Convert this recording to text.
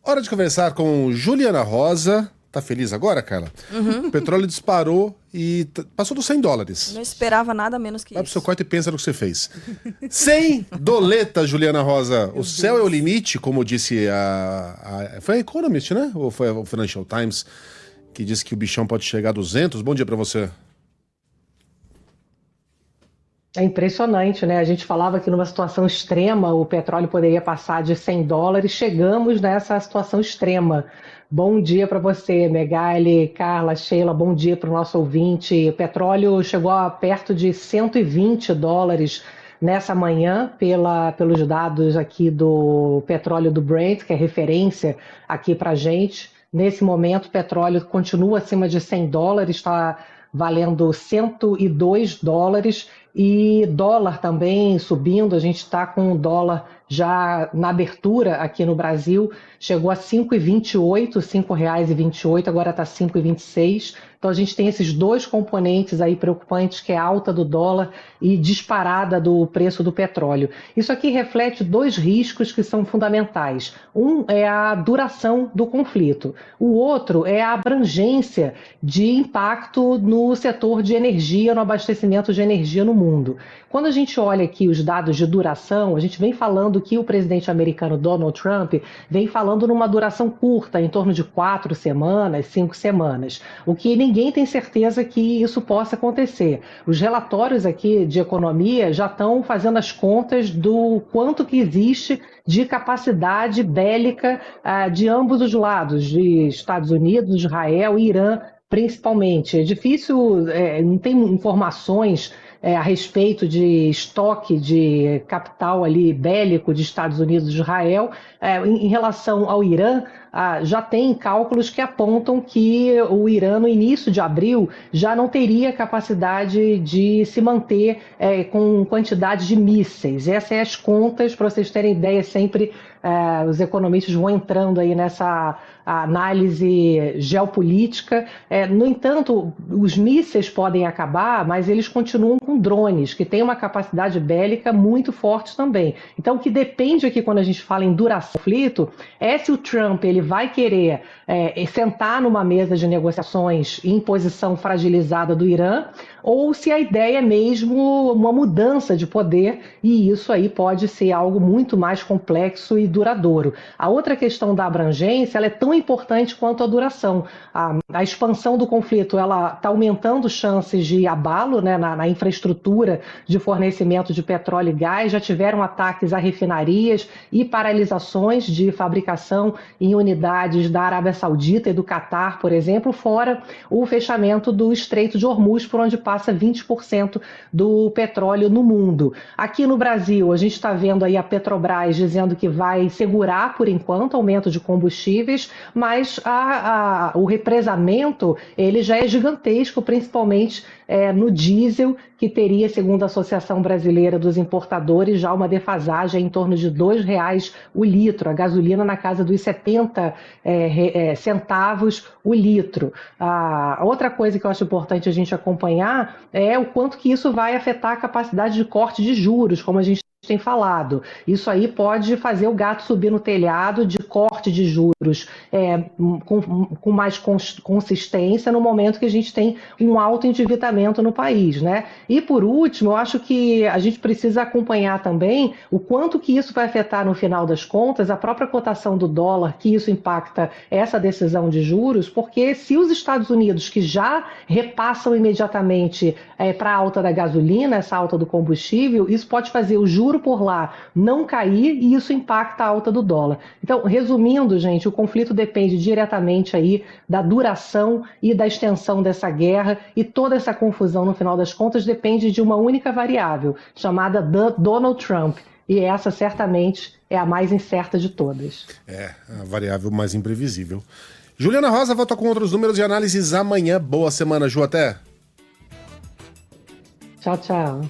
Hora de conversar com Juliana Rosa. Tá feliz agora, Carla? O petróleo disparou e passou dos $100. Não esperava nada menos que Vai pro isso. seu quarto e pensa no que você fez. 100 doleta, Juliana Rosa. O céu é o limite, como disse Foi a Economist, né? Ou foi o Financial Times, que disse que o bichão pode chegar a 200? Bom dia pra você. É impressionante, né? A gente falava que numa situação extrema o petróleo poderia passar de $100, chegamos nessa situação extrema. Bom dia para você, Megali, Carla, Sheila, bom dia para o nosso ouvinte. O petróleo chegou a perto de $120 nessa manhã, pelos dados aqui do petróleo do Brent, que é referência aqui para a gente. Nesse momento, o petróleo continua acima de $100, está valendo $102, e dólar também subindo. A gente está com o dólar já na abertura aqui no Brasil, chegou a 5,28, R$ 5,28, agora está 5,26. Então a gente tem esses dois componentes aí preocupantes, que é a alta do dólar e disparada do preço do petróleo. Isso aqui reflete dois riscos que são fundamentais. Um é a duração do conflito. O outro é a abrangência de impacto no setor de energia, no abastecimento de energia no mundo. Quando a gente olha aqui os dados de duração, a gente vem falando que o presidente americano Donald Trump vem falando numa duração curta, em torno de 4 semanas, 5 semanas, o que ninguém tem certeza que isso possa acontecer. Os relatórios aqui de economia já estão fazendo as contas do quanto que existe de capacidade bélica de ambos os lados, de Estados Unidos, Israel e Irã, principalmente. É difícil, não tem informações a respeito de estoque de capital ali bélico de Estados Unidos e Israel. Em relação ao Irã, já tem cálculos que apontam que o Irã, no início de abril, já não teria capacidade de se manter com quantidade de mísseis. Essas são as contas, para vocês terem ideia, sempre os economistas vão entrando aí nessa análise geopolítica. No entanto, os mísseis podem acabar, mas eles continuam com drones, que têm uma capacidade bélica muito forte também. Então, o que depende aqui, quando a gente fala em duração do conflito, é se o Trump ele vai querer sentar numa mesa de negociações em posição fragilizada do Irã, ou se a ideia é mesmo uma mudança de poder, e isso aí pode ser algo muito mais complexo e duradouro. A outra questão da abrangência, ela é tão importante quanto a duração. A expansão do conflito, ela está aumentando chances de abalo, né, na infraestrutura de fornecimento de petróleo e gás. Já tiveram ataques a refinarias e paralisações de fabricação em unidades da Arábia Saudita e do Catar, por exemplo, fora o fechamento do Estreito de Hormuz, por onde passa 20% do petróleo no mundo. Aqui no Brasil, a gente está vendo aí a Petrobras dizendo que vai segurar, por enquanto, aumento de combustíveis, mas o represamento ele já é gigantesco, principalmente no diesel, que teria, segundo a Associação Brasileira dos Importadores, já uma defasagem em torno de R$ 2 o litro, a gasolina na casa dos 70 centavos o litro. Outra coisa que eu acho importante a gente acompanhar é o quanto que isso vai afetar a capacidade de corte de juros, como a gente tem falado. Isso aí pode fazer o gato subir no telhado, de corte de juros com mais consistência, no momento que a gente tem um alto endividamento no país, né? E por último, eu acho que a gente precisa acompanhar também o quanto que isso vai afetar, no final das contas, a própria cotação do dólar, que isso impacta essa decisão de juros, porque se os Estados Unidos, que já repassam imediatamente para a alta da gasolina, essa alta do combustível, isso pode fazer o juro por lá não cair, e isso impacta a alta do dólar. Então, resumindo, gente, o conflito depende diretamente aí da duração e da extensão dessa guerra, e toda essa confusão, no final das contas, depende de uma única variável, chamada Donald Trump, e essa certamente é a mais incerta de todas. A variável mais imprevisível. Juliana Rosa volta com outros números e análises amanhã. Boa semana, Ju, até! Tchau, tchau.